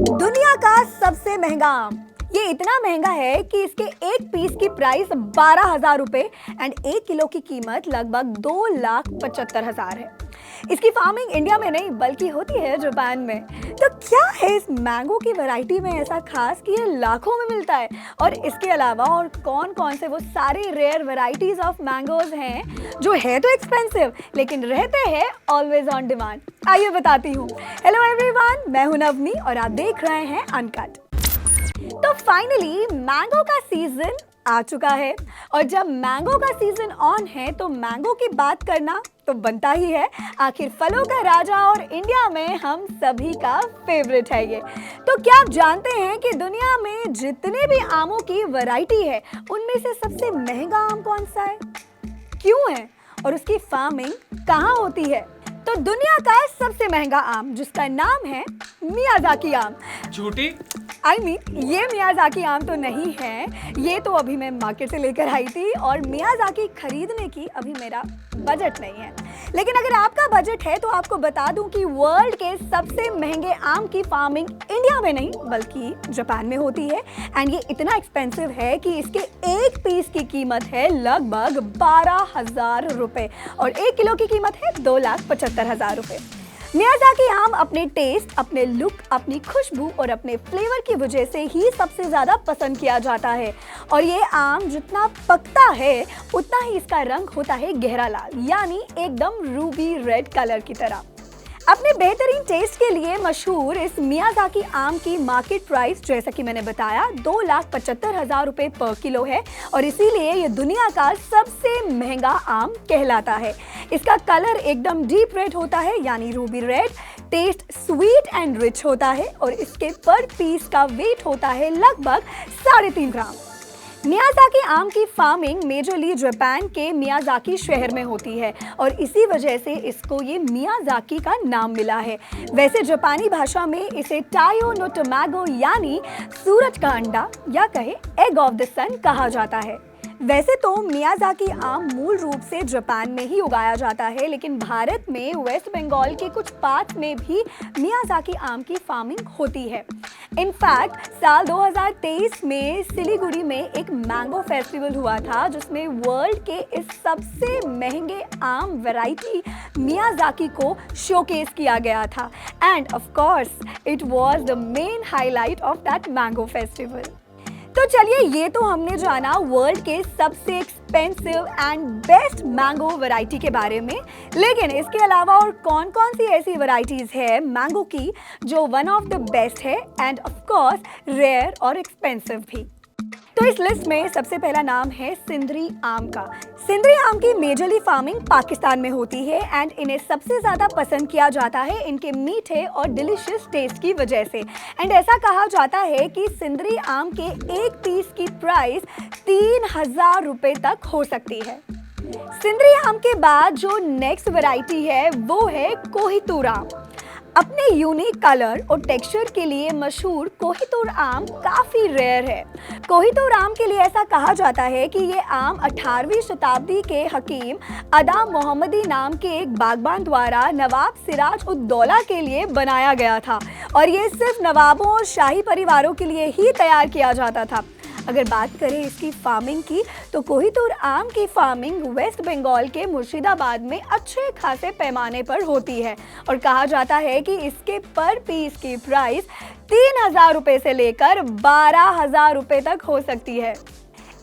दुनिया का सबसे महंगा आम। ये इतना महंगा है कि इसके एक पीस की प्राइस 12,000 रुपए एंड 1 किलो की कीमत लगभग 2,75,000 है। इसकी फार्मिंग इंडिया में नहीं बल्कि होती है जापान में। तो क्या है इस मैंगो की वैरायटी में ऐसा खास कि ये लाखों में मिलता है? और इसके अलावा और कौन कौन से वो सारे रेयर वैरायटीज ऑफ मैंगोज हैं जो है तो एक्सपेंसिव लेकिन रहते हैं ऑलवेज ऑन डिमांड? आइए बताती हूँ। हेलो एवरीवन, मैं हूं नवनी और आप देख रहे हैं अनकट। तो फाइनली मैंगो का सीजन आ चुका है और जब मैंगो का सीजन ऑन है तो मैंगो की बात करना तो बनता ही है। आखिर फलों का राजा और इंडिया में हम सभी का फेवरेट है ये। तो क्या आप जानते हैं कि दुनिया में जितने भी आमों की वैरायटी है उनमें से सबसे महंगा आम कौन सा है, क्यों है और उसकी फार्मिंग कहाँ होती है? तो दुनिया का सबसे महंगा आम जिसका नाम है मियाज़ाकी आम। झूठी। ये मियाज़ाकी आम तो नहीं है, ये तो अभी मैं मार्केट से लेकर आई थी और मियाज़ाकी खरीदने की अभी मेरा बजट नहीं है। लेकिन अगर आपका बजट है तो आपको बता दूं कि वर्ल्ड के सबसे महंगे आम की फार्मिंग इंडिया में नहीं बल्कि जापान में होती है एंड ये इतना एक्सपेंसिव है कि इसके एक पीस की कीमत है लगभग 12,000 रुपए और 1 किलो की कीमत है 2,75,000 रुपए। मियाज़ाकी आम अपने टेस्ट, अपने लुक, अपनी खुशबू और अपने फ्लेवर की वजह से ही सबसे ज़्यादा पसंद किया जाता है और ये आम जितना पकता है उतना ही इसका रंग होता है गहरा लाल, यानी एकदम रूबी रेड कलर की तरह। अपने बेहतरीन टेस्ट के लिए मशहूर इस मियाज़ाकी आम की मार्केट प्राइस जैसा कि मैंने बताया 2,75,000 रुपए पर किलो है और इसीलिए ये दुनिया का सबसे महंगा आम कहलाता है। इसका कलर एकदम डीप रेड होता है यानी Ruby red, test sweet and rich होता है और इसके पर पीस का वेट होता है लगभग 3.5 ग्राम। मियाज़ाकी आम की फार्मिंग मेजरली जापान के मियाज़ाकी शहर में होती है और इसी वजह से इसको ये मियाज़ाकी का नाम मिला है। वैसे जापानी भाषा में इसे टायो नो टोमैगो यानी सूरज का अंडा या कहे एग ऑफ द सन कहा जाता है। वैसे तो मियाज़ाकी आम मूल रूप से जापान में ही उगाया जाता है लेकिन भारत में वेस्ट बंगाल के कुछ पार्ट में भी मियाज़ाकी आम की फार्मिंग होती है। इनफैक्ट साल 2023 में सिलीगुड़ी में एक मैंगो फेस्टिवल हुआ था जिसमें वर्ल्ड के इस सबसे महंगे आम वैरायटी मियाज़ाकी को शोकेस किया गया था end of course it was the main highlight of that mango festival. तो चलिए, ये तो हमने जाना वर्ल्ड के सबसे expensive and best mango variety के बारे में, लेकिन इसके अलावा और कौन कौन सी ऐसी वैरायटीज है मैंगो की जो वन ऑफ द बेस्ट है एंड ऑफ कोर्स रेयर और एक्सपेंसिव भी। तो इस लिस्ट में सबसे पहला नाम है सिंदरी आम का। सिंदरी आम की मेजरली फार्मिंग पाकिस्तान में होती है एंड इन्हें सबसे ज़्यादा पसंद किया जाता है इनके मीठे और डिलीशियस टेस्ट की वजह से एंड ऐसा कहा जाता है कि सिंदरी आम के एक पीस की प्राइस 3,000 रुपए तक हो सकती है। सिंदरी आम के बाद जो नेक्स्ट वैरायटी है वो है कोहितूर आम। अपने यूनिक कलर और टेक्सचर के लिए मशहूर कोहितूर आम काफ़ी रेयर है। कोहितूर आम के लिए ऐसा कहा जाता है कि ये आम 18वीं शताब्दी के हकीम अदा मोहम्मदी नाम के एक बागबान द्वारा नवाब सिराज उद दौला के लिए बनाया गया था और ये सिर्फ नवाबों और शाही परिवारों के लिए ही तैयार किया जाता था। अगर बात करें इसकी फार्मिंग की तो कोहितूर आम की फार्मिंग वेस्ट बंगाल के मुर्शिदाबाद में अच्छे खासे पैमाने पर होती है और कहा जाता है कि इसके पर पीस की प्राइस 3,000 रुपए से लेकर 12,000 रुपए तक हो सकती है।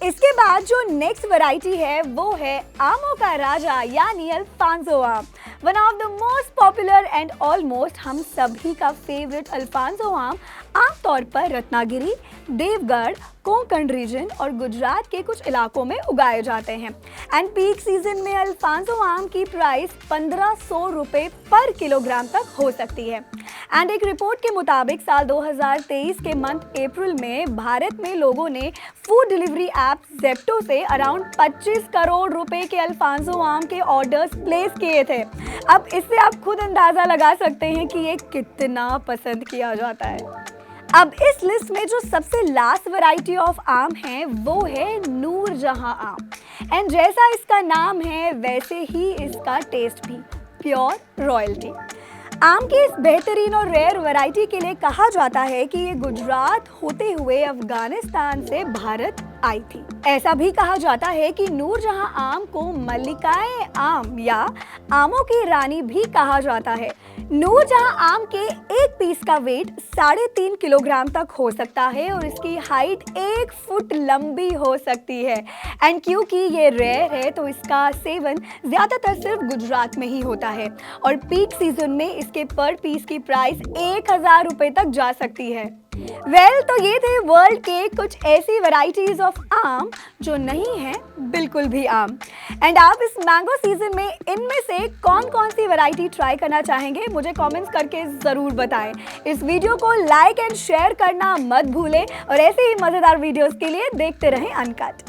इसके बाद जो नेक्स्ट वैरायटी है वो है आमों का राजा यानी अल्फांसो आम। One of the most popular and almost हम सभी का फेवरेट अल्फांसो आम आमतौर पर रत्नागिरी, देवगढ़, कोंकण रीजन और गुजरात के कुछ इलाकों में उगाए जाते हैं एंड पीक सीजन में अल्फांसो आम की प्राइस 1,500 रुपए पर किलोग्राम तक हो सकती है एंड एक रिपोर्ट के मुताबिक साल 2023 के मंथ अप्रैल में भारत में लोगों ने फूड डिलीवरी ऐप ज़ेप्टो से अराउंड 25 करोड़ रुपए के अल्फांसो आम के ऑर्डर्स प्लेस किए थे। अब इससे आप खुद अंदाज़ा लगा सकते हैं कि ये कितना पसंद किया जाता है। अब इस लिस्ट में जो सबसे लास्ट वैरायटी ऑफ आम है वो है नूरजहां आम एंड जैसा इसका नाम है वैसे ही इसका टेस्ट भी प्योर रॉयल्टी। आम की इस बेहतरीन और रेयर वैरायटी के लिए कहा जाता है कि ये गुजरात होते हुए अफगानिस्तान से भारत आई थी। ऐसा भी कहा जाता है कि नूरजहां आम को मल्लिकाए आम या आमों की रानी भी कहा जाता है। नूरजहां आम के एक पीस का वेट 3.5 किलोग्राम तक हो सकता है और इसकी हाइट 1 फुट लंबी हो सकती है। एंड क्योंकि ये रेयर है तो इसका सेवन ज़्यादातर सिर्फ गुजरात में ही होता है और पीक सीजन में इसके पर पीस की प्राइस 1000 रुपये तक जा सकती है। तो ये थे वर्ल्ड के कुछ ऐसी वैरायटीज ऑफ आम जो नहीं है बिल्कुल भी आम। एंड आप इस मैंगो सीजन में इनमें से कौन कौन सी वैरायटी ट्राई करना चाहेंगे मुझे कमेंट्स करके ज़रूर बताएं। इस वीडियो को लाइक एंड शेयर करना मत भूलें और ऐसे ही मज़ेदार वीडियोस के लिए देखते रहें अनकट।